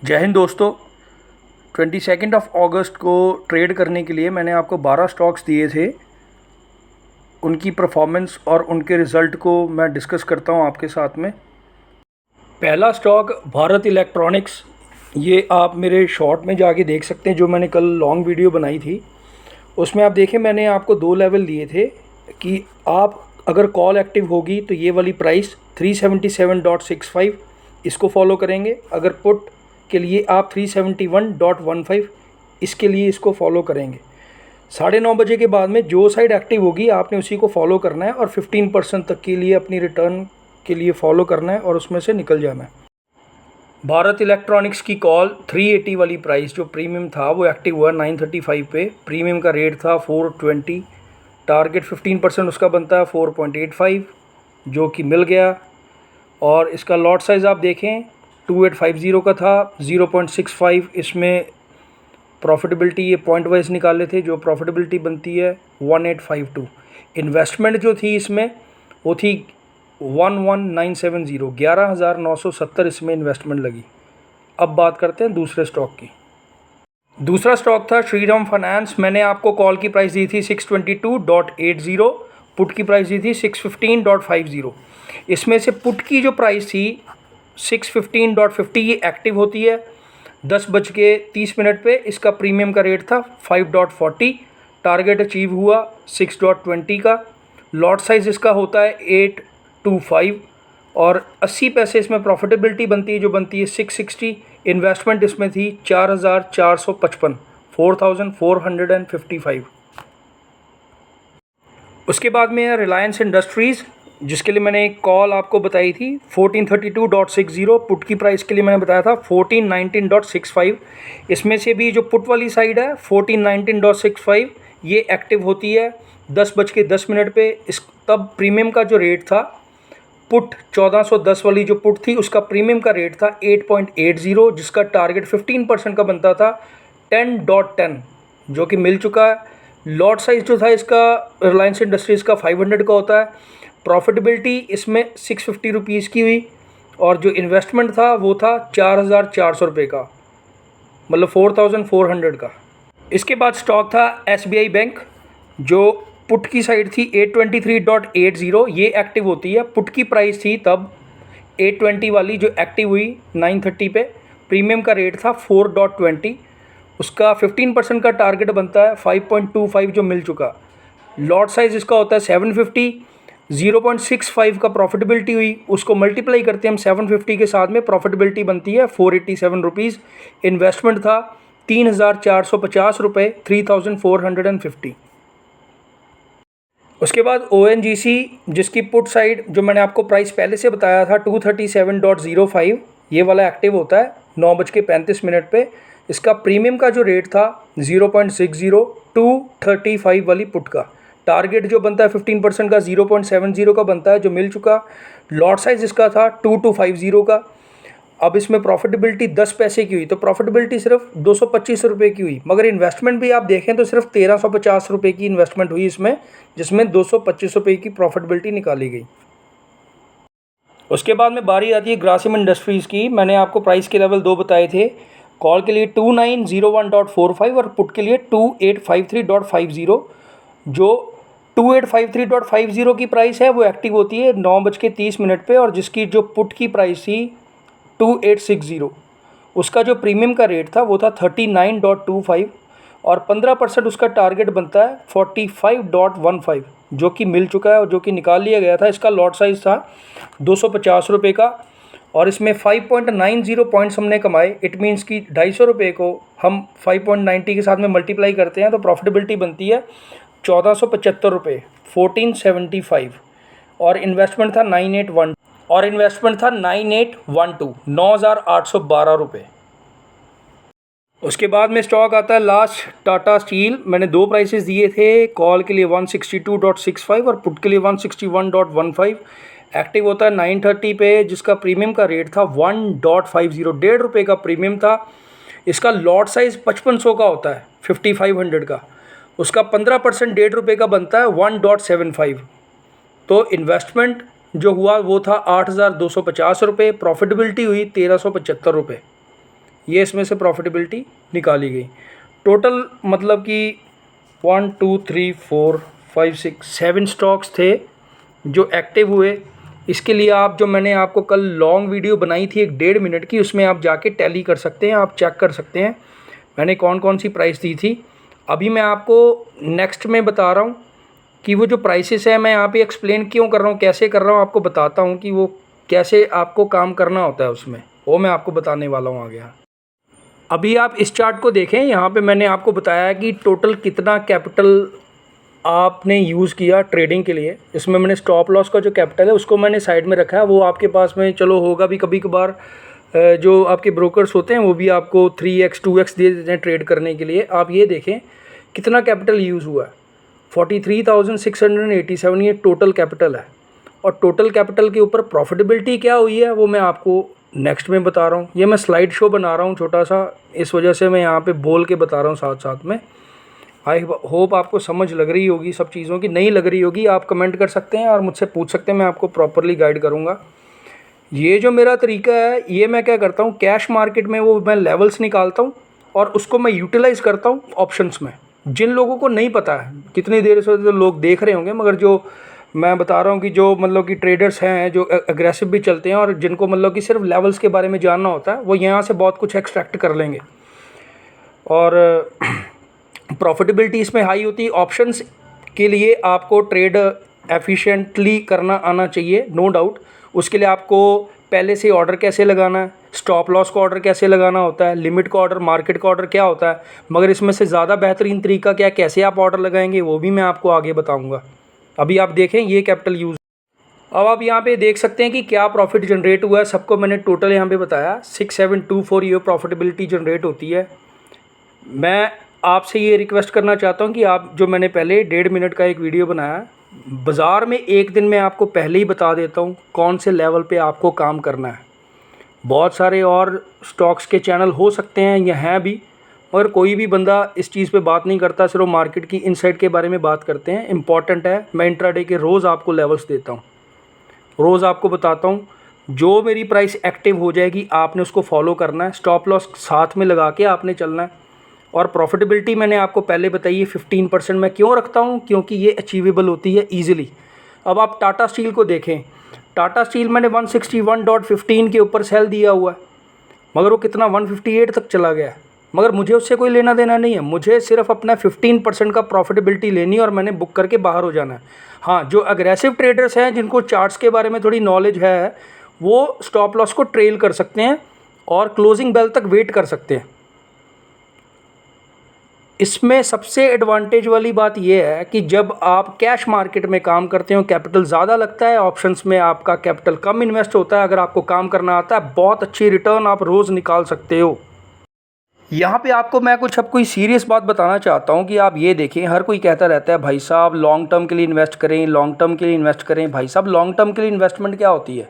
जय हिंद दोस्तों। 22 अगस्त को ट्रेड करने के लिए मैंने आपको 12 स्टॉक्स दिए थे। उनकी परफॉर्मेंस और उनके रिज़ल्ट को मैं डिस्कस करता हूं आपके साथ में। पहला स्टॉक भारत इलेक्ट्रॉनिक्स। ये आप मेरे शॉर्ट में जाके देख सकते हैं, जो मैंने कल लॉन्ग वीडियो बनाई थी उसमें आप देखें मैंने आपको 2 लेवल दिए थे कि आप अगर कॉल एक्टिव होगी तो ये वाली प्राइस 377.65 इसको फॉलो करेंगे। अगर पुट के लिए आप 371.15 इसके लिए इसको फॉलो करेंगे। 9:30 बजे के बाद में जो साइड एक्टिव होगी आपने उसी को फॉलो करना है और 15% तक के लिए अपनी रिटर्न के लिए फॉलो करना है और उसमें से निकल जाना है। भारत इलेक्ट्रॉनिक्स की कॉल 380 वाली प्राइस जो प्रीमियम था वो एक्टिव हुआ 9:35 पे। प्रीमियम का रेट था 420, टारगेट 15% उसका बनता है 4.85 जो कि मिल गया। और इसका लॉट साइज़ आप देखें 2850 का था, 0.65 इसमें प्रॉफिटेबिलिटी ये पॉइंट वाइज निकाले थे, जो प्रॉफिटेबिलिटी बनती है 1852। इन्वेस्टमेंट जो थी इसमें वो थी 11970, 11,970 इसमें इन्वेस्टमेंट लगी। अब बात करते हैं दूसरे स्टॉक की। दूसरा स्टॉक था श्रीराम फाइनेंस। मैंने आपको कॉल की प्राइस दी थी 622.80, पुट की प्राइस दी थी 615.50। इसमें से पुट की जो प्राइस थी 615.50 ये एक्टिव होती है 10:30 पे। इसका प्रीमियम का रेट था 5.40, टारगेट अचीव हुआ 6.20 का। लॉट साइज़ इसका होता है 825 और 80 पैसे इसमें प्रॉफिटेबिलिटी बनती है जो बनती है 660। इन्वेस्टमेंट इसमें थी 4,455, 4,455। उसके बाद में है रिलायंस इंडस्ट्रीज़, जिसके लिए मैंने एक कॉल आपको बताई थी 1432.60। पुट की प्राइस के लिए मैंने बताया था 1419.65। इसमें से भी जो पुट वाली साइड है 1419.65 ये एक्टिव होती है 10:10 पे। इस तब प्रीमियम का जो रेट था पुट 1410 वाली जो पुट थी उसका प्रीमियम का रेट था 8.80, जिसका टारगेट 15% का बनता था 10.10 जो कि मिल चुका है। लॉट साइज़ जो था इसका रिलायंस इंडस्ट्रीज़ का 500 का होता है। प्रॉफिटेबिलिटी इसमें 650 रुपीज़ की हुई और जो इन्वेस्टमेंट था वो था 4,400 रुपये का, मतलब 4,400 का। इसके बाद स्टॉक था SBI बैंक, जो पुट की साइड थी 823.80, ये एक्टिव होती है। पुट की प्राइस थी तब 820 वाली जो एक्टिव हुई 9:30 पे। प्रीमियम का रेट था 4.20, उसका 15% का टारगेट बनता है 5.25 जो मिल चुका। लॉट साइज़ इसका होता है 750, 0.65 का प्रॉफिटेबिलिटी हुई, उसको मल्टीप्लाई करते हैं हम 750 के साथ में, प्रॉफिटेबिलिटी बनती है 487 रुपीज़। इन्वेस्टमेंट था 3,450 रुपये, 3,450। उसके बाद ONGC, जिसकी पुट साइड जो मैंने आपको प्राइस पहले से बताया था 237.05, ये वाला एक्टिव होता है 9:35 पे। इसका प्रीमियम का जो रेट था 0.60, 235 वाली पुट का। टारगेट जो बनता है 15% का 0.70 का बनता है जो मिल चुका। लॉट साइज़ इसका था 2250 का। अब इसमें प्रॉफिटेबिलिटी 10 पैसे की हुई, तो प्रॉफिटेबिलिटी सिर्फ 225 रुपये की हुई, मगर इन्वेस्टमेंट भी आप देखें तो सिर्फ 1,350 रुपये की इन्वेस्टमेंट हुई इसमें, जिसमें 225 रुपये की प्रॉफिटेबिलिटी निकाली गई। उसके बाद में बारी आती है ग्रासिम इंडस्ट्रीज़ की। मैंने आपको प्राइस के लेवल 2 बताए थे। कॉल के लिए 2901.45 और पुट के लिए 2853.50। जो 2853.50 की प्राइस है वो एक्टिव होती है 9:30 पे और जिसकी जो पुट की प्राइस थी 2860, उसका जो प्रीमियम का रेट था वो था 39.25 और 15% उसका टारगेट बनता है 45.15 जो कि मिल चुका है और जो कि निकाल लिया गया था। इसका लॉट साइज़ था 250 रुपये का और इसमें 5.90 पॉइंट्स हमने कमाए। इट मीन्स कि 250 रुपये को हम 5.90 के साथ में मल्टीप्लाई करते हैं तो प्रॉफिटेबिलिटी बनती है 1,475 रुपये, 1475। और इन्वेस्टमेंट था 9812, 9,812 रुपये। उसके बाद में स्टॉक आता है लास्ट टाटा स्टील। मैंने 2 प्राइसेस दिए थे, कॉल के लिए 162.65 और पुट के लिए 161.15। एक्टिव होता है 9:30 पे, जिसका प्रीमियम का रेट था 1.50, 1.5 रुपये का प्रीमियम था। इसका लॉट साइज़ 5500 का होता है, 5500 का। उसका 15% 1.5 रुपये का बनता है 1.75। तो इन्वेस्टमेंट जो हुआ वो था 8,250 रुपये, प्रॉफिटेबिलिटी हुई 1,375 रुपये। ये इसमें से प्रॉफिटेबिलिटी निकाली गई। टोटल मतलब कि 1 2 3 4 5 6 7 स्टॉक्स थे जो एक्टिव हुए। इसके लिए आप जो मैंने आपको कल लॉन्ग वीडियो बनाई थी 1.5 मिनट की, उसमें आप जाके टैली कर सकते हैं, आप चेक कर सकते हैं मैंने कौन कौन सी प्राइस दी थी। अभी मैं आपको नेक्स्ट में बता रहा हूँ कि वो जो प्राइसेस है, मैं यहाँ पे एक्सप्लेन क्यों कर रहा हूँ, कैसे कर रहा हूँ, आपको बताता हूँ कि वो कैसे आपको काम करना होता है उसमें, वो मैं आपको बताने वाला हूँ आगे। अभी आप इस चार्ट को देखें, यहाँ पे मैंने आपको बताया कि टोटल कितना कैपिटल आपने यूज़ किया ट्रेडिंग के लिए। इसमें मैंने स्टॉप लॉस का जो कैपिटल है उसको मैंने साइड में रखा है, वो आपके पास में चलो होगा भी कभी कभार। जो आपके ब्रोकर्स होते हैं वो भी आपको 3x 2x दे देते हैं ट्रेड करने के लिए। आप ये देखें कितना कैपिटल यूज़ हुआ है, 43,687 ये टोटल कैपिटल है। और टोटल कैपिटल के ऊपर प्रॉफिटेबिलिटी क्या हुई है वो मैं आपको नेक्स्ट में बता रहा हूँ। ये मैं स्लाइड शो बना रहा हूँ छोटा सा, इस वजह से मैं यहाँ पे बोल के बता रहा हूँ साथ साथ में। आई होप आपको समझ लग रही होगी सब चीज़ों की। नहीं लग रही होगी आप कमेंट कर सकते हैं और मुझसे पूछ सकते हैं, मैं आपको प्रॉपरली गाइड करूँगा। ये जो मेरा तरीका है, ये मैं क्या करता हूँ, कैश मार्केट में वो मैं लेवल्स निकालता हूँ और उसको मैं यूटिलाइज़ करता हूँ ऑप्शंस में। जिन लोगों को नहीं पता है, कितनी देर से तो लोग देख रहे होंगे, मगर जो मैं बता रहा हूँ कि जो मतलब कि ट्रेडर्स हैं जो एग्रेसिव भी चलते हैं और जिनको मतलब कि सिर्फ लेवल्स के बारे में जानना होता है, वो यहाँ से बहुत कुछ एक्सट्रैक्ट कर लेंगे। और प्रॉफिटेबिलिटी इसमें हाई होती है। ऑप्शंस के लिए आपको ट्रेड एफिशिएंटली करना आना चाहिए, नो डाउट। उसके लिए आपको पहले से ऑर्डर कैसे लगाना है, स्टॉप लॉस का ऑर्डर कैसे लगाना होता है, लिमिट का ऑर्डर, मार्केट का ऑर्डर क्या होता है, मगर इसमें से ज़्यादा बेहतरीन तरीका क्या, कैसे आप ऑर्डर लगाएंगे, वो भी मैं आपको आगे बताऊँगा। अभी आप देखें ये कैपिटल यूज़। अब आप यहाँ पे देख सकते हैं कि क्या प्रॉफिट जनरेट हुआ है। सबको मैंने टोटल यहाँ पे बताया 6724 ये प्रॉफिटेबिलिटी जनरेट होती है। मैं आपसे ये रिक्वेस्ट करना चाहता हूँ कि आप जो मैंने पहले 1.5 मिनट का एक वीडियो बनाया, बाज़ार में एक दिन में आपको पहले ही बता देता हूँ कौन से लेवल पे आपको काम करना है। बहुत सारे और स्टॉक्स के चैनल हो सकते हैं या हैं भी, मगर कोई भी बंदा इस चीज़ पे बात नहीं करता, सिर्फ मार्केट की इनसाइड के बारे में बात करते हैं। इंपॉर्टेंट है, मैं इंट्राडे के रोज़ आपको लेवल्स देता हूँ, रोज़ आपको बताता हूँ। जो मेरी प्राइस एक्टिव हो जाएगी आपने उसको फॉलो करना है, स्टॉप लॉस साथ में लगा के आपने चलना है। और प्रॉफिटेबिलिटी मैंने आपको पहले बताई है 15% मैं क्यों रखता हूँ, क्योंकि ये अचीवेबल होती है ईजिली। अब आप टाटा स्टील को देखें, टाटा स्टील मैंने 161.15 के ऊपर सेल दिया हुआ है, मगर वो कितना 158 तक चला गया है। मगर मुझे उससे कोई लेना देना नहीं है, मुझे सिर्फ अपना 15% का प्रॉफिटेबिलिटी लेनी है और मैंने बुक करके बाहर हो जाना है। हाँ, जो अग्रेसिव ट्रेडर्स हैं जिनको चार्ट्स के बारे में थोड़ी नॉलेज है, वो स्टॉप लॉस को ट्रेल कर सकते हैं और क्लोजिंग बेल तक वेट कर सकते हैं। इसमें सबसे एडवांटेज वाली बात यह है कि जब आप कैश मार्केट में काम करते हो कैपिटल ज़्यादा लगता है, ऑप्शंस में आपका कैपिटल कम इन्वेस्ट होता है। अगर आपको काम करना आता है बहुत अच्छी रिटर्न आप रोज़ निकाल सकते हो। यहाँ पे आपको मैं कुछ अब कोई सीरियस बात बताना चाहता हूँ कि आप ये देखें, हर कोई कहता रहता है भाई साहब लॉन्ग टर्म के लिए इन्वेस्ट करें, लॉन्ग टर्म के लिए इन्वेस्ट करें। भाई साहब लॉन्ग टर्म के लिए इन्वेस्टमेंट क्या होती है,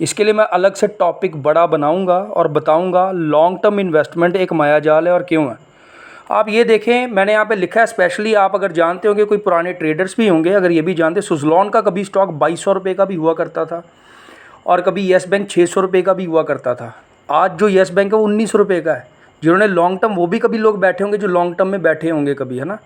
इसके लिए मैं अलग से टॉपिक बड़ा बनाऊँगा और बताऊँगा लॉन्ग टर्म इन्वेस्टमेंट एक मायाजाल है और क्यों है। आप ये देखें, मैंने यहाँ पे लिखा है, स्पेशली आप अगर जानते होंगे, कोई पुराने ट्रेडर्स भी होंगे अगर ये भी जानते, सुज़लॉन का कभी स्टॉक 2200 रुपये का भी हुआ करता था और कभी येस बैंक 600 रुपये का भी हुआ करता था। आज जो येस बैंक है वो 1900 रुपये का है। जिन्होंने लॉन्ग टर्म, वो भी कभी लोग बैठे होंगे जो लॉन्ग टर्म में बैठे होंगे कभी, है ना।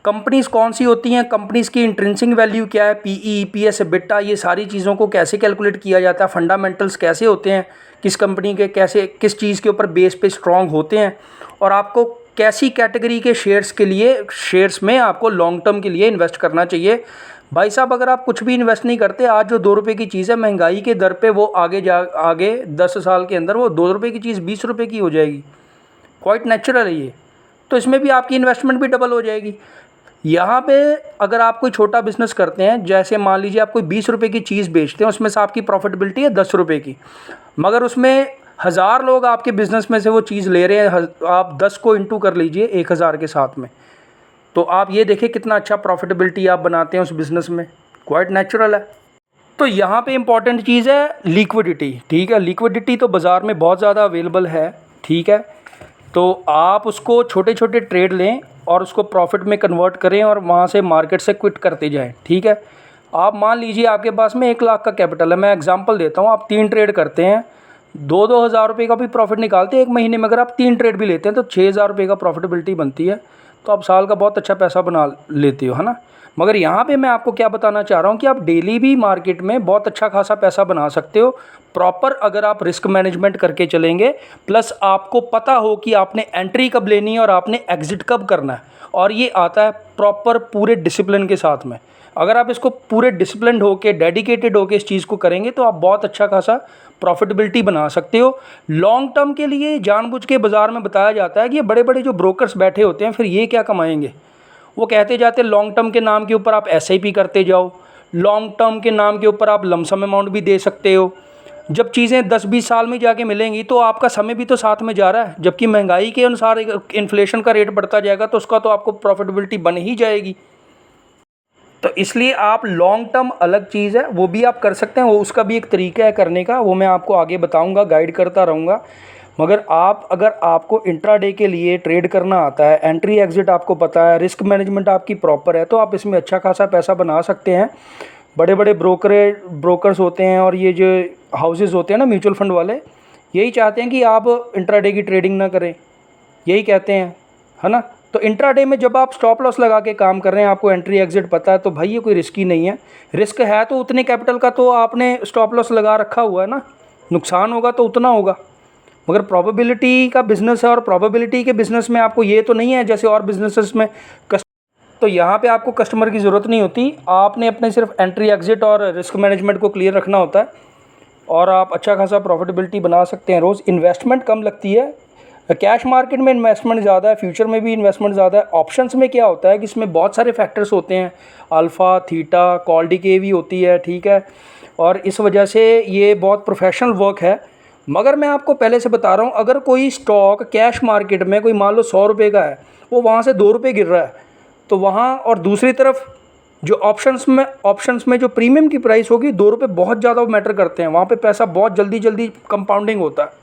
कंपनीज़ कौन सी होती हैं, कंपनीज़ की इंट्रिंसिक वैल्यू क्या है, पीई, ईपीएस, एबिटा, ये सारी चीज़ों को कैसे कैलकुलेट किया जाता है, फंडामेंटल्स कैसे होते हैं, किस कंपनी के कैसे किस चीज़ के ऊपर बेस पे स्ट्रॉन्ग होते हैं, और आपको कैसी कैटेगरी के शेयर्स के लिए, शेयर्स में आपको लॉन्ग टर्म के लिए इन्वेस्ट करना चाहिए। भाई साहब अगर आप कुछ भी इन्वेस्ट नहीं करते, आज जो 2 रुपये की चीज़ है महंगाई के दर पे वो आगे 10 साल के अंदर वो 2 रुपये की चीज़ 20 रुपये की हो जाएगी। क्वाइट नेचुरल है ये, तो इसमें भी आपकी इन्वेस्टमेंट भी डबल हो जाएगी। यहाँ पे अगर आप कोई छोटा बिजनेस करते हैं, जैसे मान लीजिए आप कोई 20 रुपये की चीज़ बेचते हैं, उसमें से आपकी प्रॉफिटेबिलिटी है 10 रुपये की, मगर उसमें 1000 लोग आपके बिज़नेस में से वो चीज़ ले रहे हैं, आप 10 को इंटू कर लीजिए 1000 के साथ में, तो आप ये देखिए कितना अच्छा प्रॉफिटेबिलिटी आप बनाते हैं उस बिज़नेस में। क्वाइट नेचुरल है। तो यहाँ पे इम्पॉर्टेंट चीज़ है लिक्विडिटी, ठीक है। लिक्विडिटी तो बाज़ार में बहुत ज़्यादा अवेलेबल है, ठीक है। तो आप उसको छोटे छोटे ट्रेड लें और उसको प्रॉफिट में कन्वर्ट करें और वहाँ से मार्केट से क्विट करते जाएं, ठीक है। आप मान लीजिए आपके पास में 1 लाख का कैपिटल है, मैं एग्जांपल देता हूँ, आप 3 ट्रेड करते हैं, दो हज़ार रुपये का भी प्रॉफिट निकालते हैं एक महीने में। अगर आप 3 ट्रेड भी लेते हैं तो 6,000 रुपये का प्रॉफिटेबिलिटी बनती है, तो आप साल का बहुत अच्छा पैसा बना लेते हो, है ना। मगर यहाँ पे मैं आपको क्या बताना चाह रहा हूँ कि आप डेली भी मार्केट में बहुत अच्छा खासा पैसा बना सकते हो, प्रॉपर अगर आप रिस्क मैनेजमेंट करके चलेंगे, प्लस आपको पता हो कि आपने एंट्री कब लेनी है और आपने एग्ज़िट कब करना है। और ये आता है प्रॉपर पूरे डिसिप्लिन के साथ में। अगर आप इसको पूरे डिसिप्लिन होके, डेडिकेटेड होके इस चीज़ को करेंगे तो आप बहुत अच्छा खासा प्रॉफिटेबिलिटी बना सकते हो। लॉन्ग टर्म के लिए जानबूझ के बाज़ार में बताया जाता है कि ये बड़े बड़े जो ब्रोकर्स बैठे होते हैं फिर ये क्या कमाएंगे। वो कहते जाते लॉन्ग टर्म के नाम के ऊपर आप SIP करते जाओ, लॉन्ग टर्म के नाम के ऊपर आप लमसम अमाउंट भी दे सकते हो। जब चीज़ें 10-20 साल में जाके मिलेंगी तो आपका समय भी तो साथ में जा रहा है, जबकि महंगाई के अनुसार इन्फ्लेशन का रेट बढ़ता जाएगा तो उसका तो आपको प्रॉफिटेबिलिटी बन ही जाएगी। तो इसलिए आप लॉन्ग टर्म अलग चीज़ है, वो भी आप कर सकते हैं, वो उसका भी एक तरीका है करने का, वो मैं आपको आगे बताऊंगा, गाइड करता रहूँगा। मगर अगर आपको इंट्राडे के लिए ट्रेड करना आता है, एंट्री एग्ज़िट आपको पता है, रिस्क मैनेजमेंट आपकी प्रॉपर है, तो आप इसमें अच्छा खासा पैसा बना सकते हैं। बड़े बड़े ब्रोकर्स होते हैं और ये जो हाउसेस होते हैं ना म्यूचुअल फंड वाले, यही चाहते हैं कि आप इंट्राडे की ट्रेडिंग ना करें, यही कहते हैं, है ना। तो इंट्राडे में जब आप स्टॉप लॉस लगा के काम कर रहे हैं, आपको एंट्री एग्ज़िट पता है, तो भाई ये कोई रिस्की नहीं है। रिस्क है तो उतने कैपिटल का तो आपने स्टॉप लॉस लगा रखा हुआ है ना, नुकसान होगा तो उतना होगा। मगर प्रोबेबिलिटी का बिज़नेस है और प्रोबेबिलिटी के बिज़नेस में आपको ये तो नहीं है जैसे और बिजनेसेस में तो यहाँ पे आपको कस्टमर की ज़रूरत नहीं होती, आपने अपने सिर्फ एंट्री एग्ज़िट और रिस्क मैनेजमेंट को क्लियर रखना होता है और आप अच्छा खासा प्रॉफिटेबिलिटी बना सकते हैं रोज़। इन्वेस्टमेंट कम लगती है, कैश मार्केट में इन्वेस्टमेंट ज़्यादा है, फ्यूचर में भी इन्वेस्टमेंट ज़्यादा है। ऑप्शंस में क्या होता है कि इसमें बहुत सारे फैक्टर्स होते हैं, अल्फ़ा, थीटा, कॉल डीके भी होती है, ठीक है, और इस वजह से ये बहुत प्रोफेशनल वर्क है। मगर मैं आपको पहले से बता रहा हूँ, अगर कोई स्टॉक कैश मार्केट में कोई मान लो 100 रुपये का है, वो वहाँ से 2 रुपये गिर रहा है, तो वहाँ और दूसरी तरफ जो ऑप्शंस में जो प्रीमियम की प्राइस होगी 2 रुपये बहुत ज़्यादा मैटर करते हैं, वहाँ पे पैसा बहुत जल्दी कंपाउंडिंग होता है।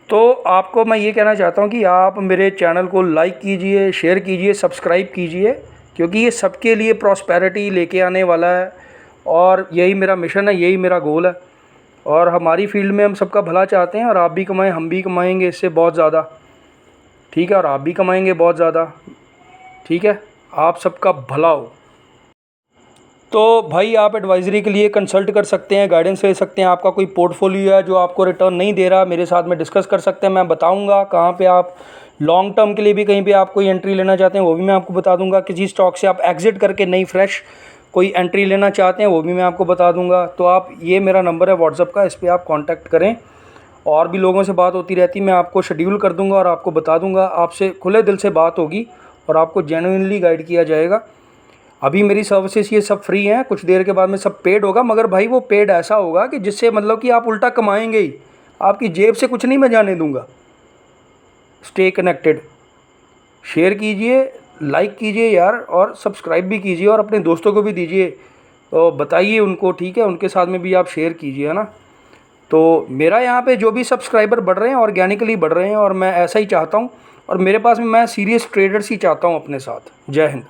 तो आपको मैं ये कहना चाहता हूँ कि आप मेरे चैनल को लाइक कीजिए, शेयर कीजिए, सब्सक्राइब कीजिए, क्योंकि ये सबके लिए प्रॉस्पेरिटी लेके आने वाला है और यही मेरा मिशन है, यही मेरा गोल है। और हमारी फील्ड में हम सबका भला चाहते हैं और आप भी कमाएं, हम भी कमाएंगे इससे बहुत ज़्यादा, ठीक है, और आप भी कमाएंगे बहुत ज़्यादा, ठीक है, आप सबका भला हो। तो भाई आप एडवाइज़री के लिए कंसल्ट कर सकते हैं, गाइडेंस ले सकते हैं। आपका कोई पोर्टफोलियो है जो आपको रिटर्न नहीं दे रहा, मेरे साथ में डिस्कस कर सकते हैं, मैं बताऊंगा कहाँ पे आप लॉन्ग टर्म के लिए भी कहीं पे आप कोई एंट्री लेना चाहते हैं वो भी मैं आपको बता दूंगा। किसी स्टॉक से आप एग्जिट करके नई फ्रेश कोई एंट्री लेना चाहते हैं वो भी मैं आपको बता दूंगा। तो आप, ये मेरा नंबर है व्हाट्सअप का, इस पर आप कॉन्टैक्ट करें। और भी लोगों से बात होती रहती, मैं आपको शेड्यूल कर दूँगा और आपको बता दूँगा, आपसे खुले दिल से बात होगी और आपको जेन्युइनली गाइड किया जाएगा। अभी मेरी सर्विसेज ये सब फ्री हैं, कुछ देर के बाद में सब पेड होगा, मगर भाई वो पेड ऐसा होगा कि जिससे मतलब कि आप उल्टा कमाएंगे ही, आपकी जेब से कुछ नहीं मैं जाने दूंगा। स्टे कनेक्टेड, शेयर कीजिए, लाइक कीजिए यार, और सब्सक्राइब भी कीजिए और अपने दोस्तों को भी दीजिए, तो बताइए उनको, ठीक है, उनके साथ में भी आप शेयर कीजिए, है ना। तो मेरा यहाँ पे जो भी सब्सक्राइबर बढ़ रहे हैं ऑर्गेनिकली बढ़ रहे हैं और मैं ऐसा ही चाहता हूँ, और मेरे पास में मैं सीरियस ट्रेडर्स ही चाहता हूँ अपने साथ। जय हिंद।